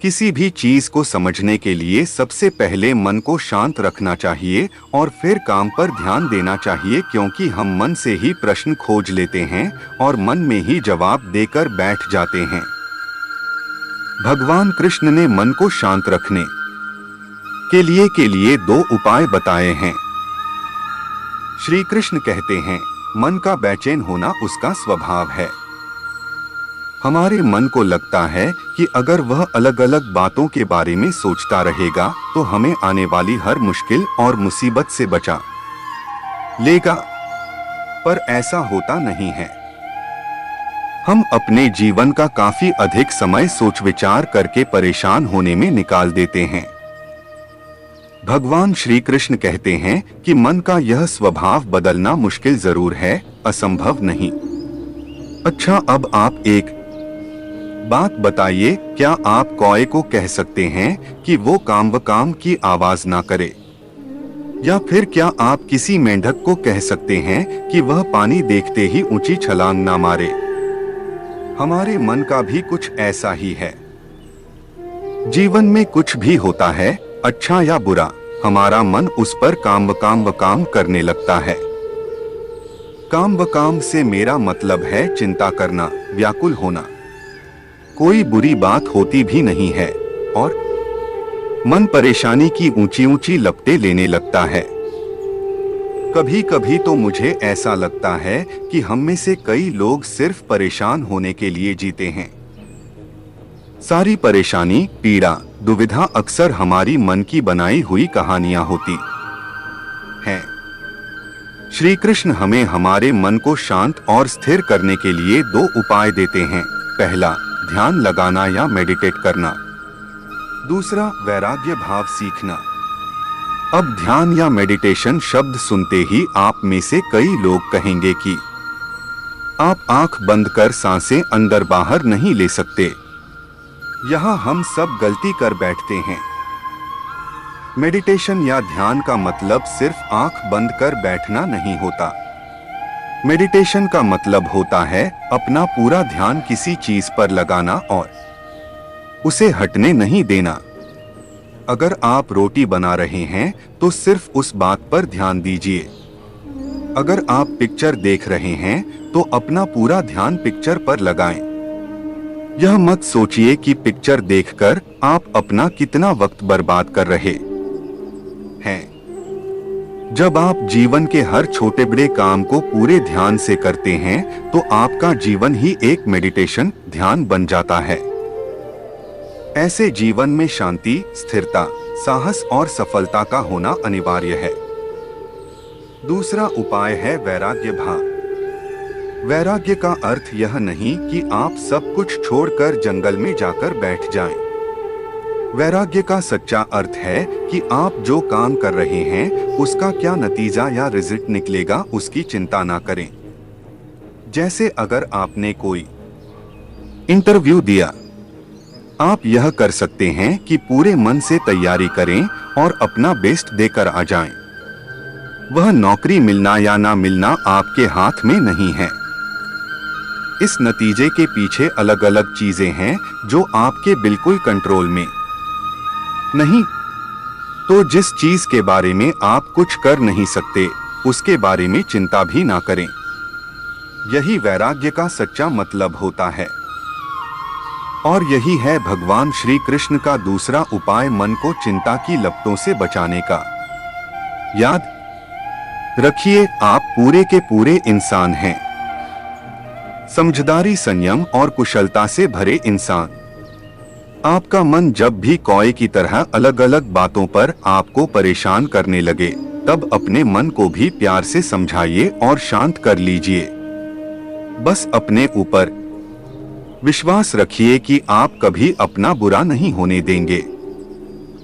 किसी भी चीज को समझने के लिए सबसे पहले मन को शांत रखना चाहिए और फिर काम पर ध्यान देना चाहिए, क्योंकि हम मन से ही प्रश्न खोज लेते हैं और मन में ही जवाब देकर बैठ जाते हैं। भगवान कृष्ण ने मन को शांत रखने के लिए 2 उपाय बताए हैं। श्री कृष्ण कहते हैं, मन का बेचैन होना उसका स्वभाव है। हमारे मन को लगता है कि अगर वह अलग अलग बातों के बारे में सोचता रहेगा तो हमें आने वाली हर मुश्किल और मुसीबत से बचा लेगा, पर ऐसा होता नहीं है। हम अपने जीवन का काफी अधिक समय सोच विचार करके परेशान होने में निकाल देते हैं। भगवान श्री कृष्ण कहते हैं कि मन का यह स्वभाव बदलना मुश्किल जरूर है, असंभव नहीं। अच्छा, अब आप एक बात बताइए, क्या आप कौए को कह सकते हैं कि वो काम की आवाज ना करे? या फिर क्या आप किसी मेंढक को कह सकते हैं कि वह पानी देखते ही ऊंची छलांग ना मारे? हमारे मन का भी कुछ ऐसा ही है। जीवन में कुछ भी होता है, अच्छा या बुरा, हमारा मन उस पर काम करने लगता है। काम से मेरा मतलब है चिंता करना, व्याकुल होना। कोई बुरी बात होती भी नहीं है और मन परेशानी की ऊंची ऊंची लपटें लेने लगता है। कभी कभी तो मुझे ऐसा लगता है कि हम में से कई लोग सिर्फ परेशान होने के लिए जीते हैं। सारी परेशानी, पीड़ा, दुविधा अक्सर हमारी मन की बनाई हुई कहानियां होती हैं। श्री कृष्ण हमें हमारे मन को शांत और स्थिर करने के लिए 2 उपाय देते हैं। पहला, ध्यान लगाना या मेडिटेट करना। दूसरा, वैराग्य भाव सीखना। अब ध्यान या मेडिटेशन शब्द सुनते ही आप में से कई लोग कहेंगे कि आप आंख बंद कर सांसें अंदर बाहर नहीं ले सकते। यहाँ हम सब गलती कर बैठते हैं। मेडिटेशन या ध्यान का मतलब सिर्फ आंख बंद कर बैठना नहीं होता। मेडिटेशन का मतलब होता है अपना पूरा ध्यान किसी चीज पर लगाना और उसे हटने नहीं देना। अगर आप रोटी बना रहे हैं तो सिर्फ उस बात पर ध्यान दीजिए। अगर आप पिक्चर देख रहे हैं तो अपना पूरा ध्यान पिक्चर पर लगाएं। यह मत सोचिए कि पिक्चर देखकर आप अपना कितना वक्त बर्बाद कर रहे हैं। जब आप जीवन के हर छोटे बड़े काम को पूरे ध्यान से करते हैं तो आपका जीवन ही एक मेडिटेशन ध्यान बन जाता है। ऐसे जीवन में शांति, स्थिरता, साहस और सफलता का होना अनिवार्य है। दूसरा उपाय है वैराग्य भाव। वैराग्य का अर्थ यह नहीं कि आप सब कुछ छोड़कर जंगल में जाकर बैठ जाएं। वैराग्य का सच्चा अर्थ है कि आप जो काम कर रहे हैं उसका क्या नतीजा या रिजल्ट निकलेगा उसकी चिंता ना करें। जैसे अगर आपने कोई इंटरव्यू दिया, आप यह कर सकते हैं कि पूरे मन से तैयारी करें और अपना बेस्ट देकर आ जाएं। वह नौकरी मिलना या ना मिलना आपके हाथ में नहीं है। इस नतीजे के पीछे अलग अलग चीजें हैं जो आपके बिल्कुल कंट्रोल में नहीं। तो जिस चीज के बारे में आप कुछ कर नहीं सकते उसके बारे में चिंता भी ना करें। यही वैराग्य का सच्चा मतलब होता है। और यही है भगवान श्री कृष्ण का दूसरा उपाय मन को चिंता की लपटों से बचाने का। याद रखिए, आप पूरे के पूरे इंसान हैं। समझदारी, संयम और कुशलता से भरे इंसान। आपका मन जब भी कौए की तरह अलग अलग बातों पर आपको परेशान करने लगे तब अपने मन को भी प्यार से समझाइए और शांत कर लीजिए। बस अपने ऊपर विश्वास रखिए कि आप कभी अपना बुरा नहीं होने देंगे।